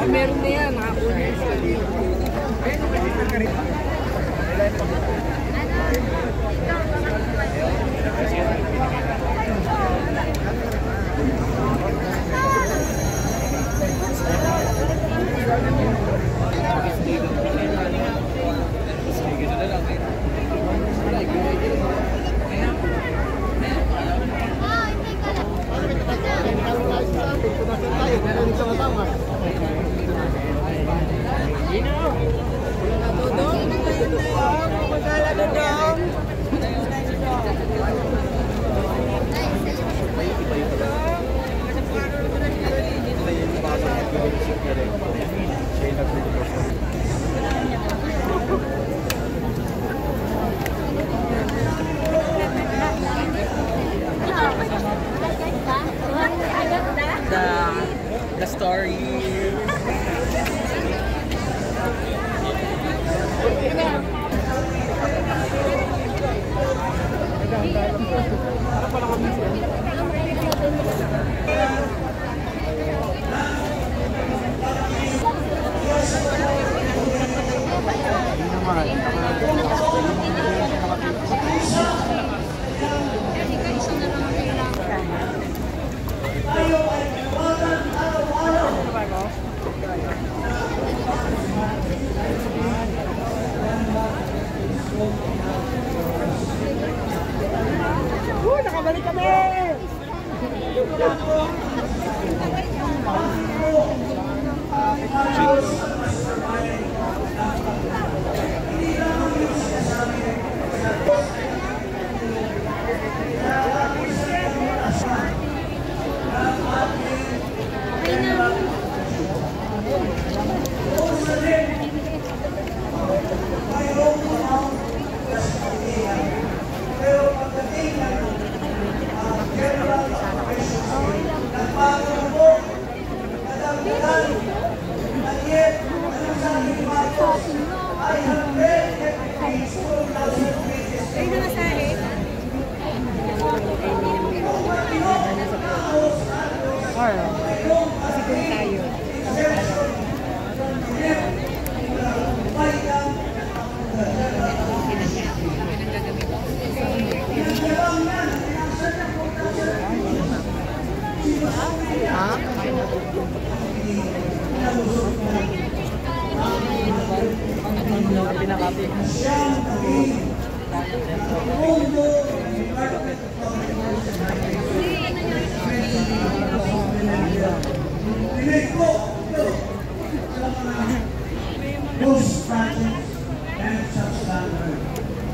meron na yan. Nakakunin. The story. Nakabalik kami!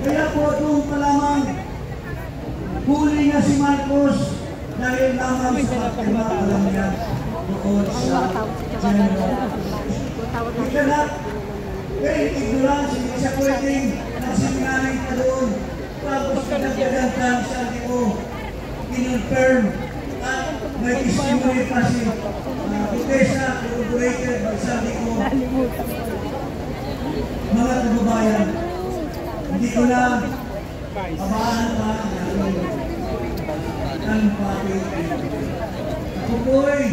Kaya po doon pa lamang huli niya si Marcos dahil lamang sa pagkakataon niya doon sa general. We cannot very ignorant, hindi siya pwedeng nagsinungaling ka doon tapos pinagdagan ka sa LTO in-confirm at may testimony pa si Putesa corroborated sa LTO. Mga kababayan, hindi ko na abaan pa ng pati. Ako po'y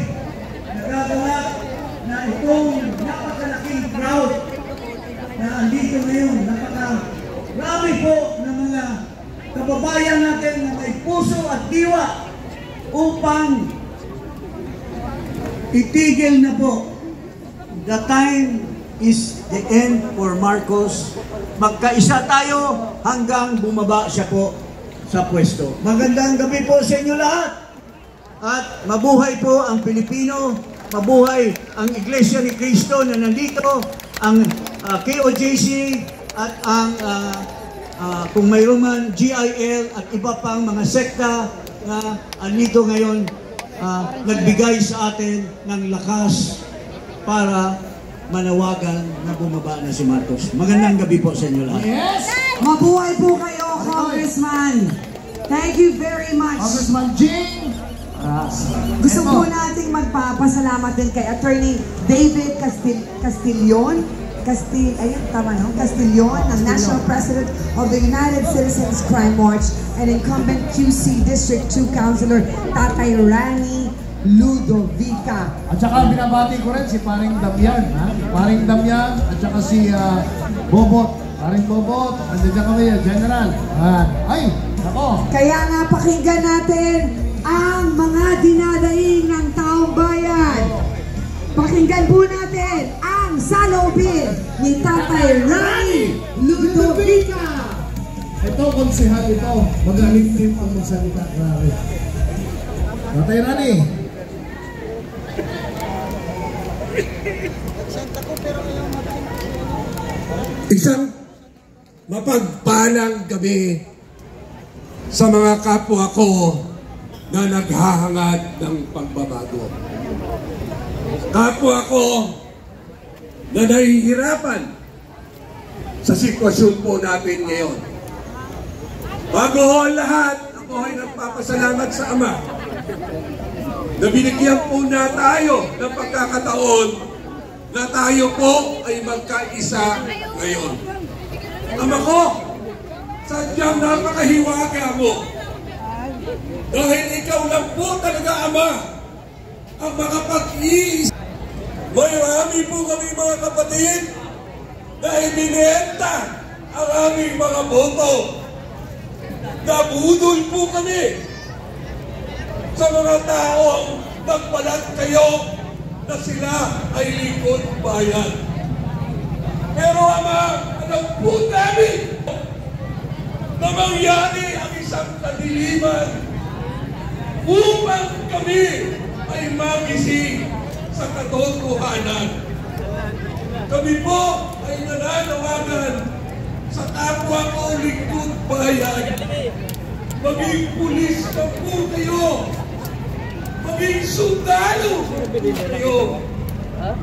nagagalak na itong napakalaking crowd na andito ngayon, napakarami po ng mga kababayan natin na may puso at diwa upang itigil na po. The time is the end for Marcos. Magkaisa tayo hanggang bumaba siya po sa pwesto. Magandang gabi po sa inyo lahat. At mabuhay po ang Pilipino, mabuhay ang Iglesia ni Cristo na nandito, ang KOJC at ang kung mayroon man GIL at iba pang mga sekta na andito ngayon nagbigay sa atin ng lakas para manawagan na bumaba na si Marcos. Magandang gabi po sa inyo lahat. Yes! Mabuhay po kayo, Congressman. Thank you very much. Congressman Jing! Gusto po nating magpapasalamat din kay Attorney David Castillon, ng National President of the United Citizens Crime Watch and incumbent QC District 2 Councilor Tatay Rani Ludovica. At saka binabati ko rin si Paring Damian, ha? Paring Damian at saka si Bobot. Paring Bobot, nandiyan kami, General. Ay, ako. Kaya nga pakinggan natin ang mga dinadaing ng taong bayan. Pakinggan po natin ang salubin ni Tatay Rani Ludovica. Ito, konsehal ito. Magaling din ang magsalita. Grabe. Tatay Rani. Isang mapagpalang gabi sa mga kapwa ko na naghahangad ng pagbabago. Kapwa ko na nahihirapan sa sitwasyon po natin ngayon. Bago ho lahat, ako ay nagpapasalamat sa Ama na binigyan po na tayo ng pagkakataon na tayo po ay magkaisa ngayon. Ama ko, sadyang napakahiwaga mo. Dahil ikaw lang po talaga, Ama, ang makapag-iisa. Marami po kami mga kapatid na ibinenta ang aming mga boto. Nabudol po kami sa mga taong nagbalat kayo na sila ay lingkod bayan. Pero Ama, alam po namin na mangyari ang isang kadiliman upang kami ay magising sa katotohanan. Kami po ay nananawagan sa kapwa ko lingkod bayan. Maging pulis na po kayo. Maging sundalo po kayo.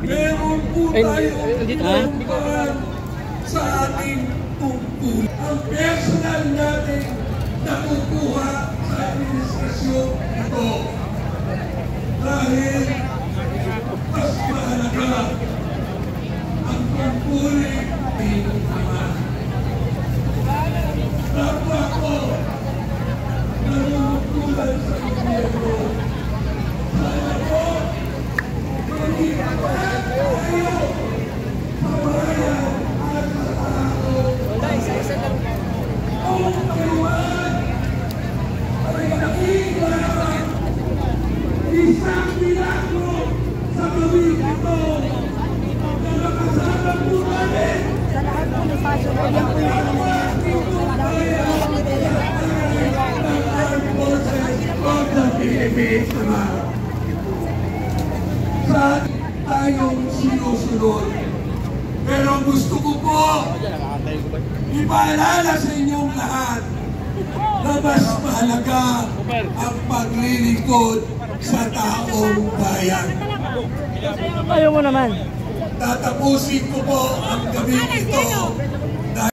Meron po tayo tungkulan sa ating tungkul. Ang personal natin nakukuha sa administrasyon ito. Dahil mas mahalaga ang tungkulin ng Ama. Kapwa ko nanunungkulan sa gobyerno. Sana po maging tayo sa bayan at sa tao. Ang kaiwan ay nakikilang isang milagro sa gawin ito na nakasama po namin sa lahat ng pasyon ko yung sa tayong sinusunod. Pero gusto ko po ipaalala sa inyong lahat na mas mahalaga ang paglilingkod sa taong bayan. Ayaw mo naman. Tatapusin ko po ang gabi ito